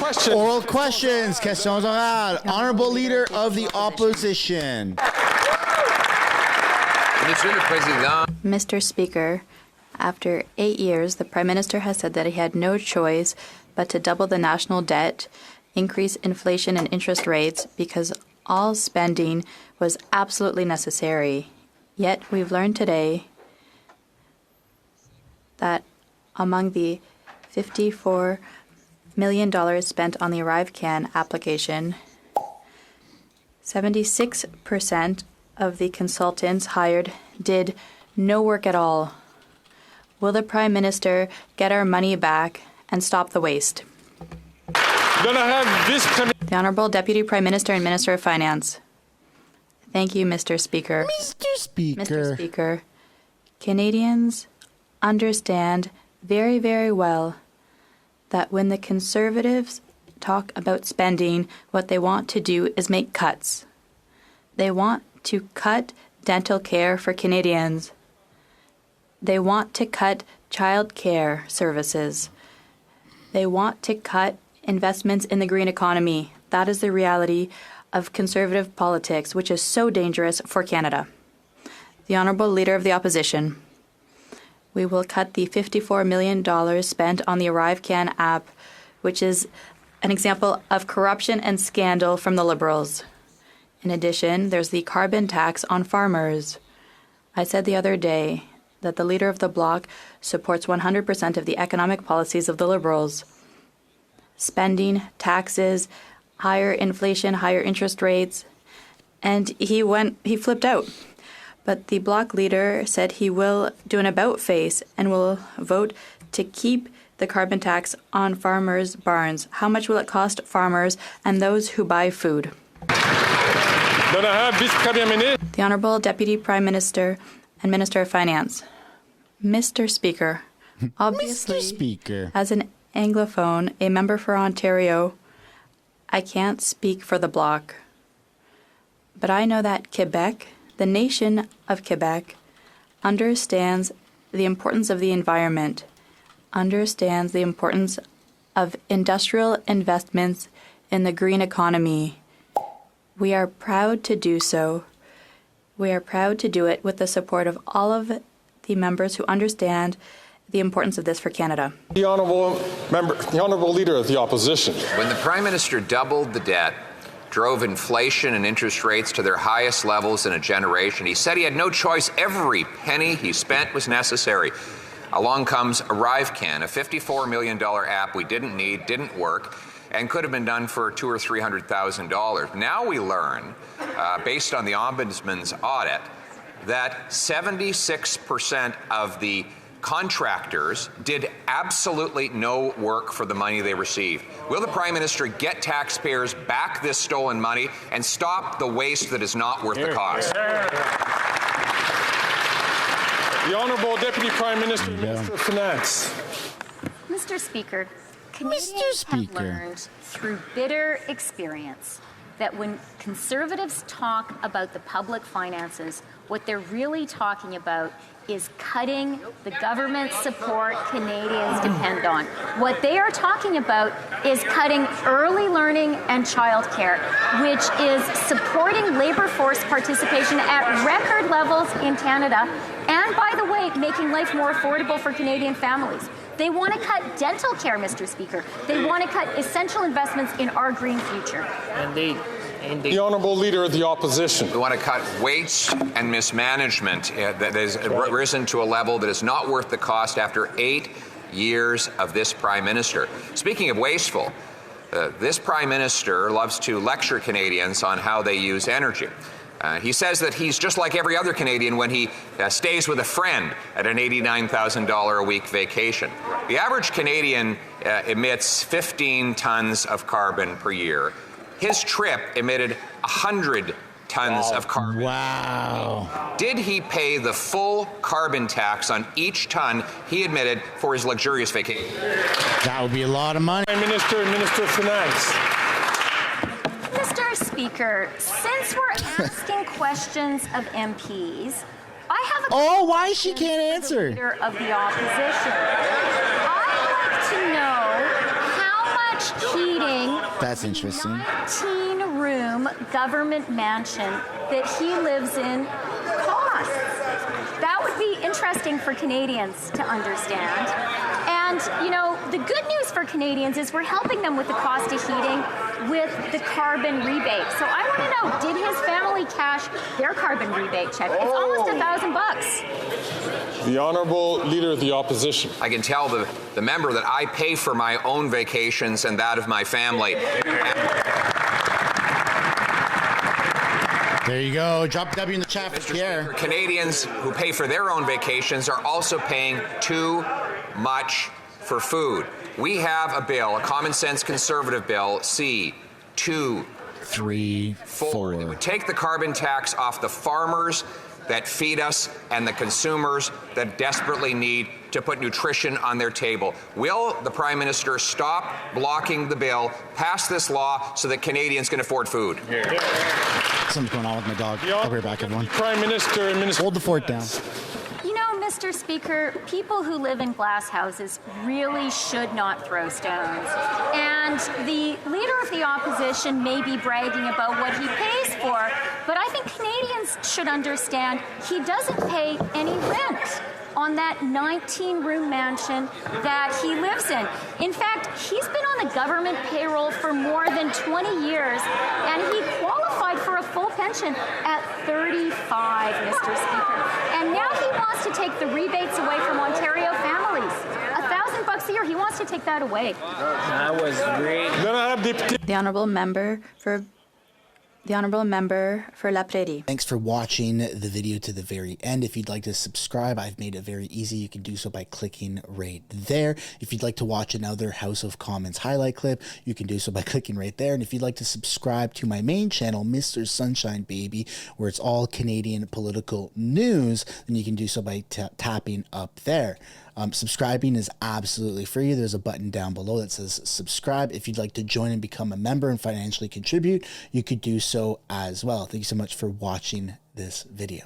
questions. Oral questions. Questions orales. Honorable Leader of the Opposition. Mr. Speaker, after 8 years, the Prime Minister has said that he had no choice but to double the national debt, increase inflation and interest rates because all spending was absolutely necessary. Yet we've learned today that among the $54 million spent on the ArriveCan application, 76% of the consultants hired did no work at all. Will the Prime Minister get our money back and stop the waste? The Honourable Deputy Prime Minister and Minister of Finance. Thank you, Mr. Speaker. Mr. Speaker, Canadians understand very, very well that when the Conservatives talk about spending, what they want to do is make cuts. They want to cut dental care for Canadians. They want to cut child care services. They want to cut investments in the green economy. That is the reality of Conservative politics, which is so dangerous for Canada. The Honourable Leader of the Opposition. We will cut the $54 million spent on the ArriveCan app, which is an example of corruption and scandal from the Liberals. In addition, there's the carbon tax on farmers. I said the other day that the Leader of the Bloc supports 100% of the economic policies of the Liberals. Spending, taxes, higher inflation, higher interest rates, and he flipped out. But the Bloc leader said he will do an about-face and will vote to keep the carbon tax on farmers' barns. How much will it cost farmers and those who buy food? The Honourable Deputy Prime Minister and Minister of Finance. Mr. Speaker, obviously, Mr. Speaker, as an Anglophone, a member for Ontario, I can't speak for the Bloc. But I know that Quebec, the nation of Quebec, understands the importance of the environment, understands the importance of industrial investments in the green economy. We are proud to do so. We are proud to do it with the support of all of the members who understand the importance of this for Canada. The Honourable Leader of the Opposition. When the Prime Minister doubled the debt, drove inflation and interest rates to their highest levels in a generation, he said he had no choice. Every penny he spent was necessary. Along comes ArriveCan, a $54 million app we didn't need, didn't work, and could have been done for $200,000 or $300,000. Now we learn, based on the Ombudsman's audit, that 76% of the contractors did absolutely no work for the money they received. Will the Prime Minister get taxpayers back this stolen money and stop the waste that is not worth the cost? The Honourable Deputy Prime Minister, Minister of Finance. Mr. Speaker, Canadians have learned through bitter experience that when Conservatives talk about the public finances, what they're really talking about is cutting the government support Canadians depend on. What they are talking about is cutting early learning and childcare, which is supporting labour force participation at record levels in Canada, and by the way, making life more affordable for Canadian families. They want to cut dental care, Mr. Speaker. They want to cut essential investments in our green future. Indeed. The Honourable Leader of the Opposition. We want to cut waste and mismanagement that has risen to a level that is not worth the cost after 8 years of this Prime Minister. Speaking of wasteful, this Prime Minister loves to lecture Canadians on how they use energy. He says that he's just like every other Canadian when he stays with a friend at an $89,000 a week vacation. The average Canadian emits 15 tons of carbon per year. His trip emitted 100 tons of carbon. Wow. Did he pay the full carbon tax on each ton he emitted for his luxurious vacation? That would be a lot of money. Prime Minister and Minister of Finance. Mr. Speaker, since we're asking questions of MPs, I have a why she can't answer? Leader of the Opposition. I'd like to know how much heating That's interesting. 19-room government mansion that he lives in costs. That would be interesting for Canadians to understand. And, you know, the good news for Canadians is we're helping them with the cost of heating with the carbon rebate. So I want to know, did his family cash their carbon rebate check? It's almost $1,000. The Honourable Leader of the Opposition. I can tell the member that I pay for my own vacations and that of my family. There you go. Drop a W in the chat for Pierre. Canadians who pay for their own vacations are also paying too much for food. We have a bill, a common sense conservative bill, C-2, 3, 4. It would take the carbon tax off the farmers that feed us and the consumers that desperately need to put nutrition on their table. Will the Prime Minister stop blocking the bill, pass this law so that Canadians can afford food? Something's going on with my dog. I'll be right back, everyone. Prime Minister and Minister. Hold the fort down. You know, Mr. Speaker, people who live in glass houses really should not throw stones. And the Leader of the Opposition may be bragging about what he pays for, but I think Canadians should understand he doesn't pay any rent on that 19-room mansion that he lives in. In fact, he's been on the government payroll for more than 20 years, and he qualified for a full pension at 35, Mr. Speaker. And now he wants to take the rebates away from Ontario families. $1,000 a year, he wants to take that away. That was great. Then I have Deputy. The Honourable Member for La Prairie. Thanks for watching the video to the very end. If you'd like to subscribe, I've made it very easy. You can do so by clicking right there. If you'd like to watch another House of Commons highlight clip, you can do so by clicking right there. And if you'd like to subscribe to my main channel, Mistersunshinebaby, where it's all Canadian political news, then you can do so by tapping up there. Subscribing is absolutely free. There's a button down below that says subscribe. If you'd like to join and become a member and financially contribute, you could do so as well. Thank you so much for watching this video.